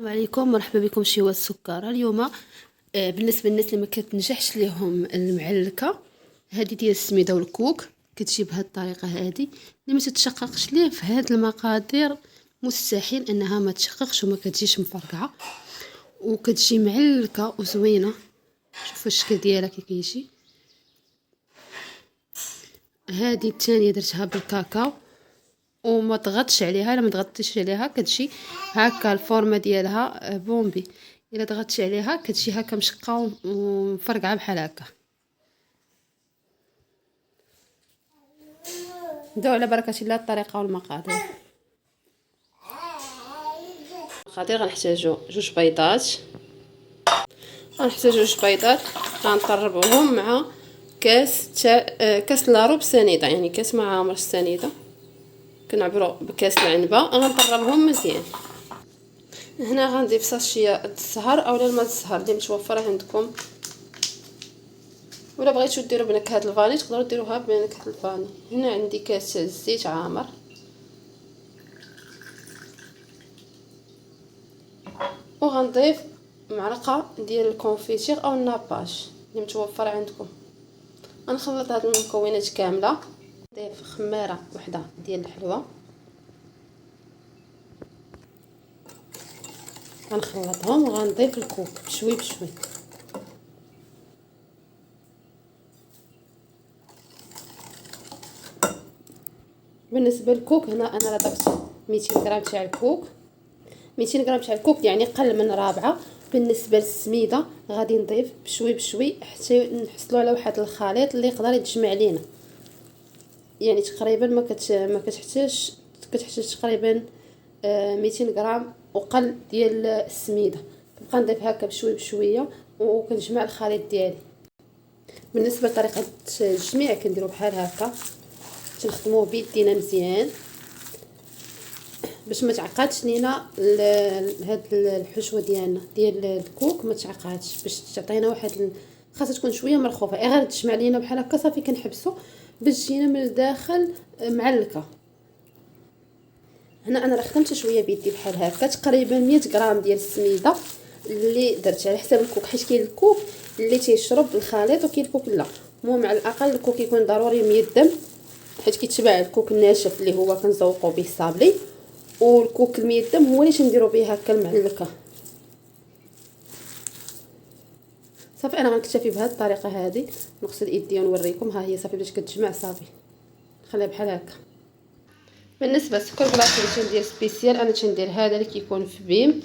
السلام عليكم، مرحبا بكم شيوات السكر. اليوم بالنسبه للناس اللي ما كتنجحش ليهم المعلكه هذه ديال السميده والكوك، كتجي بهذه الطريقه هذه اللي ما تتشققش ليه. في هذه المقادير مستحيل انها ما تشققش وما كتجيش مفرقعه وكتجي معلكه وزوينه. شوفوا الشكل ديالها كي كيجي. هذه الثانيه درتها بالكاكاو وما ضغطش عليها. الا ما ضغطتيش عليها كتجي هكا الفورمه ديالها بومبي، الا ضغطتش عليها كتجي هكا مشقه ومفرقعه بحال هكا. نبداو على بركه الله الطريقه والمقادير. غنحتاجو جوج بيضات، غنطربوهم مع كاس لارو بسنيده، يعني كاس مع عامر السنيده. كنعبرو بكاس العنبه غنطربهم مزيان. هنا غنضيف ساشيه الزهر اولا الماء الزهر اللي متوفره عندكم، ولا بغيتو ديروا بنكهه الفاني تقدروا ديروها بنكهه الفاني. هنا عندي كاس زيت عامر، وغنضيف معلقه ديال الكونفيتير او الناباج اللي متوفره عندكم. غنخلط هاد المكونات كامله. نضيف خماره وحده ديال الحلوى، غنخلطهم وغنضيف الكوك بشوي بشوي. بالنسبه للكوك هنا انا ضفت 200 غرام تاع الكوك، 200 غرام تاع الكوك يعني قل من رابعه. بالنسبه للسميده غادي نضيف بشوي بشوي حتى نحصلوا على واحد الخليط اللي يقدر يتجمع لينا. يعني تقريبا ما كتحتاج تقريبا 200 غرام وقل ديال السميده. كنبقى نضيف هكا بشوي بشويه وكنجمع الخليط ديالي. بالنسبه لطريقه التجميع كنديروا بحال هكا، تنخدموه بيدينا مزيان باش ما تعقدش لينا هاد الحشوه ديالنا ديال الكوك، ما تعقدش باش تعطينا واحد خاصها تكون شويه مرخوفه. غير تجمع لينا بحال هكا صافي كنحبسوا باش تجينا من الداخل معلكه. هنا انا راه خدمت شويه بيدي بحال هكا، تقريبا 100 غرام ديال السميده اللي درت على حساب الكوك، حيت كاين الكوك اللي تيشرب الخليط وكاين الكوك لا. المهم على الاقل الكوك يكون ضروري 100 دم، حيت كيتباع الكوك الناشف اللي هو كنزوقوا به الصابلي، والكوك 100 دم هو اللي تنديروا به هكا المعلكه. صافي انا غنكتفي بهذه الطريقه هذه، نغسل ايدي ونوريكم. ها هي صافي باش كتجمع صافي نخليها بحال هكا. بالنسبه للسكر بلاصه اللي تندير سبيسيال انا تندير هذا اللي كيكون في بيم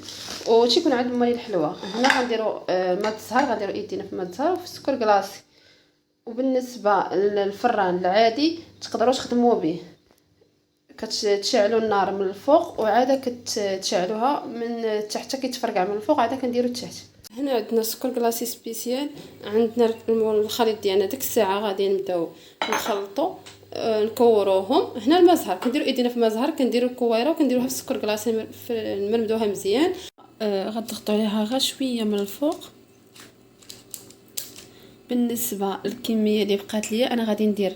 وتيكون عند الماء الحلوه. هنا غنديروا ماء الزهر، غنديروا ايدينا في ماء الزهر وفي السكر كلاصي. وبالنسبه للفران العادي تقدروا تخدموا به، كتشعلوا النار من الفوق وعاده كتشعلوها من تحت كيتفرقع من الفوق، عاده كنديروا التحت. هنا عندنا سكر كلاصي سبيسيال، عندنا الخليط ديالنا ديك الساعه غادي نبداو نخلطوا نكوروهم. هنا الماء زهر كنديروا ايدينا في الماء زهر، كنديروا الكويره وكنديروها في السكر كلاصي نمردوها مزيان. غتضغطوا عليها غير شويه من الفوق. بالنسبه للكميه اللي بقات ليا انا غادي ندير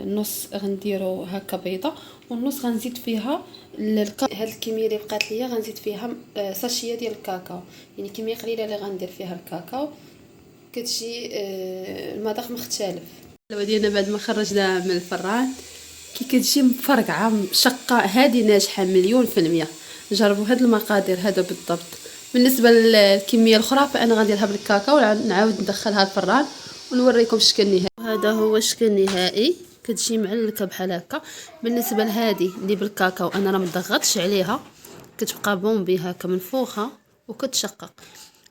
نص غنديرو هكا بيضه والنص غنزيد فيها هاد الكميه اللي بقات ليا غنزيد فيها ساشيه ديال الكاكاو، يعني كميه قليله اللي غندير فيها الكاكاو. كتجي المذاق مختلف. الحلوه ديالنا بعد ما خرجناها من الفران كي كتجي مفرقعه مشقه، هذه ناجحه 100%. جربوا هاد المقادير هذا بالضبط. بالنسبه للكميه الاخرى فانا غنديرها بالكاكاو ونعاود ندخلها الفران ونوريكم الشكل النهائي. هذا هو الشكل النهائي، كتجي معلكه بحال هكا. بالنسبه لهذه اللي بالكاكاو انا راه مضغطش عليها، كتبقى بومبي هكا منفوخه وكتشقق.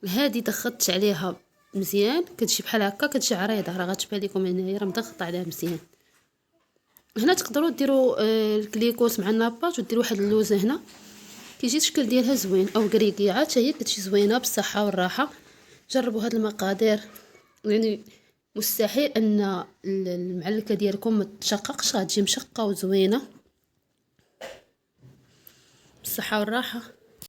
هذه ضغطت عليها مزيان كتجي بحال هكا، كتجي عريضه، راه غتبان لكم هنايا راه مضغط عليها مزيان. هنا تقدروا ديروا الكليكوس مع الناباج وديروا واحد اللوزه هنا كيجي الشكل ديالها زوين، او كريكيعه حتى هي كتجي زوينه بالصحه والراحه. جربوا هاد المقادير، يعني مستحيل ان المعلكه ديالكم ما تشققش، غتجي مشقه وزوينه بالصحه والراحه.